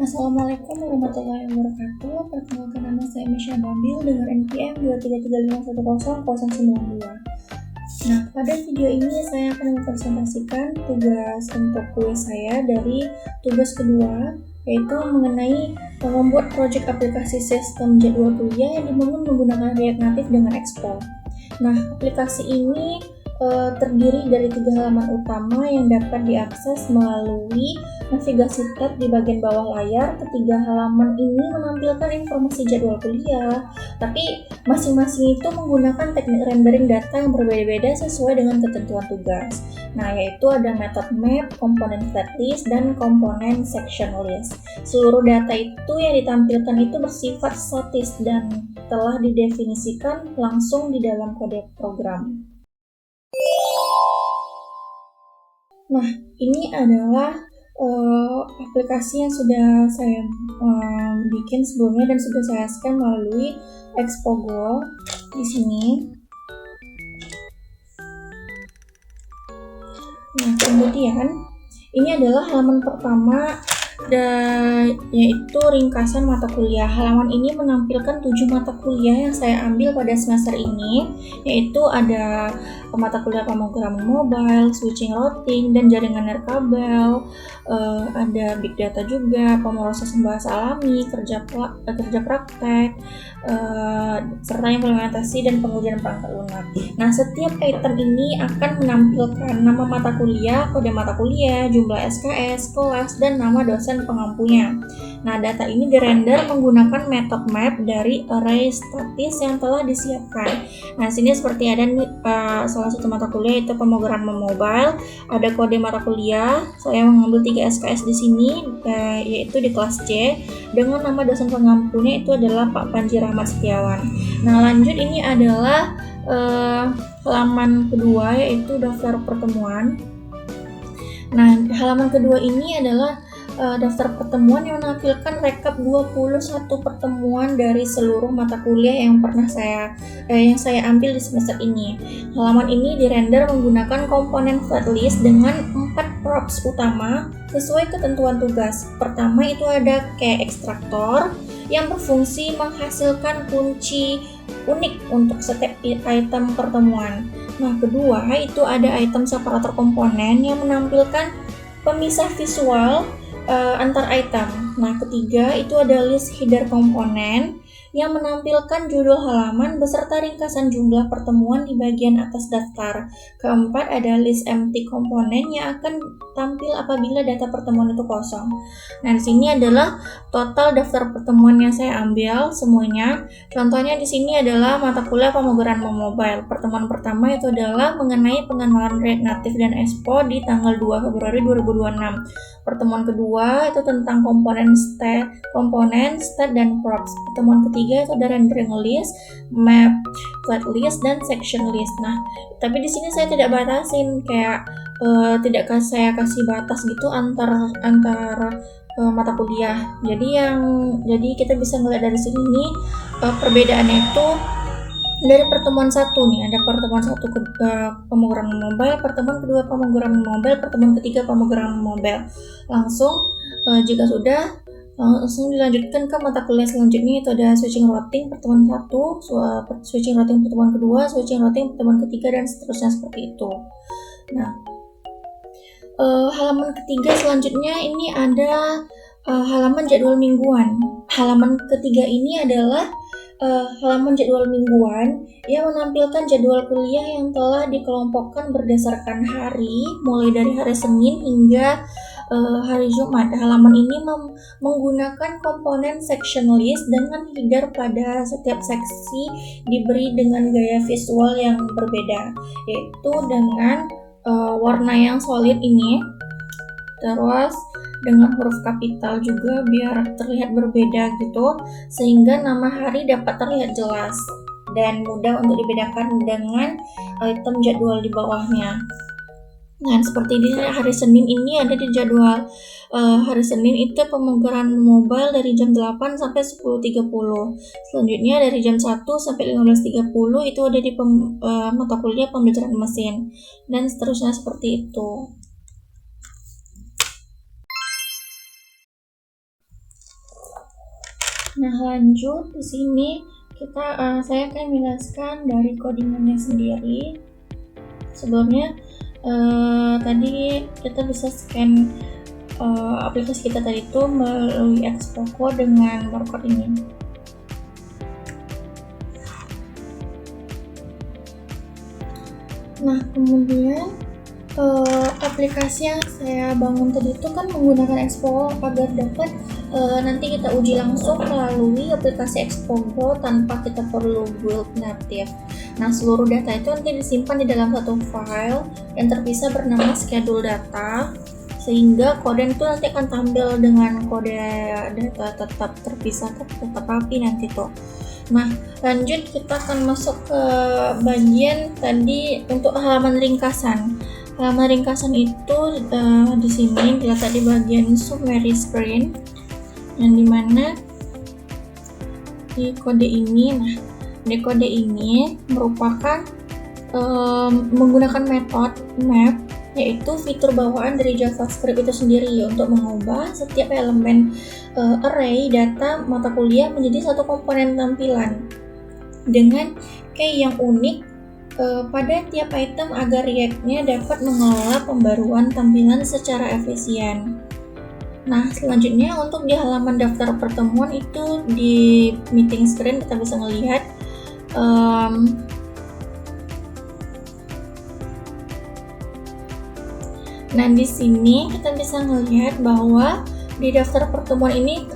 Assalamualaikum warahmatullahi wabarakatuh. Perkenalkan, nama saya Misha Nabil dengan NPM 233510092. Nah, pada video ini saya akan mempresentasikan tugas untuk kuis saya dari tugas kedua, yaitu mengenai membuat proyek aplikasi sistem jadwal kuliah yang dibangun menggunakan React Native dengan Expo. Nah, aplikasi ini terdiri dari 3 halaman utama yang dapat diakses melalui navigasi tab di bagian bawah layar. Ketiga halaman ini menampilkan informasi jadwal kuliah, tapi masing-masing itu menggunakan teknik rendering data yang berbeda-beda sesuai dengan ketentuan tugas. Nah, yaitu ada method map, komponen flatlist, dan komponen section list. Seluruh data itu yang ditampilkan itu bersifat statis dan telah didefinisikan langsung di dalam kode program. Nah, ini adalah aplikasi yang sudah saya bikin sebelumnya dan sudah saya scan melalui Expogo di sini. Nah, kemudian ini adalah halaman pertama, yaitu ringkasan mata kuliah. Halaman ini menampilkan 7 mata kuliah yang saya ambil pada semester ini, yaitu ada mata kuliah pemrograman mobile, switching routing, dan jaringan nirkabel, ada big data juga, pemrosesan bahasa alami, kerja praktek, serta implementasi dan pengujian perangkat lunak. Nah, setiap item ini akan menampilkan nama mata kuliah, kode mata kuliah, jumlah SKS, kelas, dan nama dosen pengampunya. Nah, data ini dirender menggunakan method map dari array statis yang telah disiapkan. Nah, sini seperti ada salah satu mata kuliah yaitu pemrograman mobile, ada kode mata kuliah. Saya mengambil 3 SKS di sini, yaitu di kelas C, dengan nama dosen pengampunya itu adalah Pak Panji Rahmat Setiawan. Nah, lanjut, ini adalah halaman kedua, yaitu daftar pertemuan. Nah, halaman kedua ini adalah daftar pertemuan yang menampilkan rekap 21 pertemuan dari seluruh mata kuliah yang pernah yang saya ambil di semester ini. Halaman ini dirender menggunakan komponen flatlist dengan 4 props utama sesuai ketentuan tugas. Pertama itu ada key ekstraktor yang berfungsi menghasilkan kunci unik untuk setiap item pertemuan. Nah, kedua itu ada item separator komponen yang menampilkan pemisah visual antar item. Nah, ketiga itu ada list header komponen yang menampilkan judul halaman beserta ringkasan jumlah pertemuan di bagian atas daftar. Keempat ada list empty komponen yang akan tampil apabila data pertemuan itu kosong. Nah, di sini adalah total daftar pertemuan yang saya ambil semuanya. Contohnya di sini adalah mata kuliah pemrograman mobile. Pertemuan pertama itu adalah mengenai pengenalan React Native dan Expo di tanggal 2 Februari 2026. Pertemuan kedua itu tentang komponen state dan props. Pertemuan ketiga itu ada rendering list, map, flatlist, dan section list. Nah, tapi di sini saya tidak batasin, kayak tidak saya kasih batas gitu antar mata kuliah. Jadi kita bisa melihat dari sini nih perbedaannya itu dari pertemuan satu nih, ada pertemuan satu pemrograman mobile, pertemuan kedua pemrograman mobile, pertemuan ketiga pemrograman mobile. Jika sudah, langsung dilanjutkan ke mata kuliah selanjutnya, itu ada switching routing pertemuan 1, switching routing pertemuan kedua, switching routing pertemuan ketiga, dan seterusnya seperti itu. Nah, halaman ketiga selanjutnya ini ada halaman jadwal mingguan. Halaman ketiga ini adalah halaman jadwal mingguan yang menampilkan jadwal kuliah yang telah dikelompokkan berdasarkan hari, mulai dari hari Senin hingga hari Jumat. Halaman ini menggunakan komponen section list dengan header pada setiap seksi diberi dengan gaya visual yang berbeda, yaitu dengan warna yang solid ini, terus dengan huruf kapital juga biar terlihat berbeda gitu, sehingga nama hari dapat terlihat jelas dan mudah untuk dibedakan dengan item jadwal di bawahnya. Nah, seperti di hari Senin ini ada di jadwal hari Senin itu pemrograman mobile dari jam 8 sampai 10.30. Selanjutnya dari jam 1 sampai 15.30 itu ada di mata kuliah pembelajaran mesin, dan seterusnya seperti itu. Nah, lanjut di sini saya akan menjelaskan dari codingannya sendiri. Sebelumnya tadi kita bisa scan aplikasi kita tadi itu melalui Xpoco dengan barcode ini. Nah, kemudian aplikasi yang saya bangun tadi itu kan menggunakan Xpoco agar dapat nanti kita uji langsung melalui aplikasi Xpoco tanpa kita perlu build native. Nah, seluruh data itu nanti disimpan di dalam satu file yang terpisah bernama schedule data, sehingga kode itu nanti akan tampil dengan kode data tetap terpisah, tetap rapi nanti tuh. Nah, lanjut kita akan masuk ke bagian tadi untuk halaman ringkasan. Halaman ringkasan itu di sini dilihat di bagian summary screen, yang dimana di kode ini, di kode ini merupakan menggunakan metode map, yaitu fitur bawaan dari JavaScript itu sendiri untuk mengubah setiap elemen array data mata kuliah menjadi satu komponen tampilan dengan key yang unik pada tiap item agar React-nya dapat mengelola pembaruan tampilan secara efisien. Nah, selanjutnya untuk di halaman daftar pertemuan itu di meeting screen kita bisa melihat nah, di sini kita bisa melihat bahwa di daftar pertemuan ini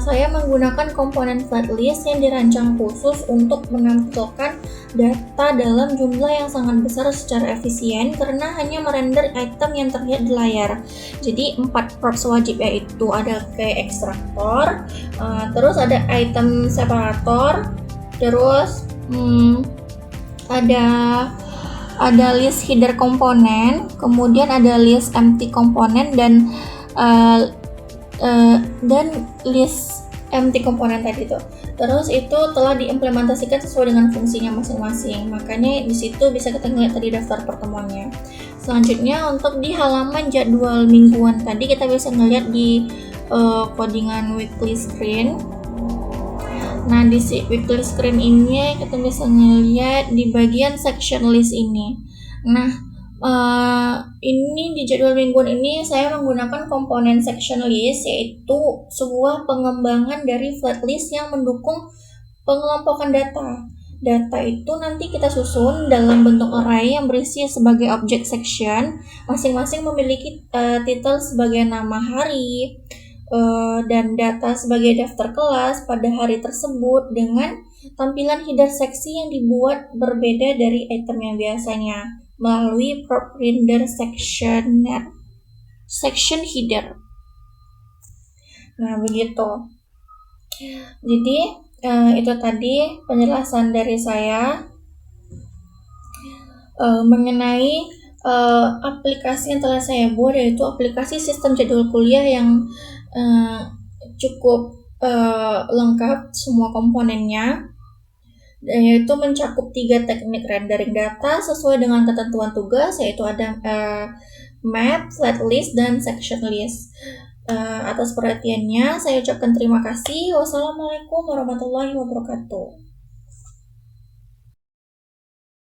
saya menggunakan komponen flatlist yang dirancang khusus untuk menampilkan data dalam jumlah yang sangat besar secara efisien karena hanya merender item yang terlihat di layar. Jadi 4 props wajib, yaitu ada key ekstraktor, terus ada item separator, terus ada list header komponen, kemudian ada list empty komponen dan list empty komponen tadi itu. Terus itu telah diimplementasikan sesuai dengan fungsinya masing-masing. Makanya di situ bisa kita lihat tadi daftar pertemuannya. Selanjutnya untuk di halaman jadwal mingguan tadi kita bisa melihat di codingan weekly screen. Nah, di weekly screen ini kita bisa melihat di bagian section list ini. Nah, ini di jadwal mingguan ini saya menggunakan komponen section list, yaitu sebuah pengembangan dari flatlist yang mendukung pengelompokan data. Data itu nanti kita susun dalam bentuk array yang berisi sebagai objek section, masing-masing memiliki title sebagai nama hari dan data sebagai daftar kelas pada hari tersebut dengan tampilan header seksi yang dibuat berbeda dari item yang biasanya melalui prop render section header. Nah, begitu. Jadi itu tadi penjelasan dari saya mengenai aplikasi yang telah saya buat, yaitu aplikasi sistem jadwal kuliah yang cukup lengkap semua komponennya, yaitu mencakup 3 teknik rendering data sesuai dengan ketentuan tugas, yaitu ada map, flatlist, dan section list. Atas perhatiannya saya ucapkan terima kasih. Wassalamualaikum warahmatullahi wabarakatuh.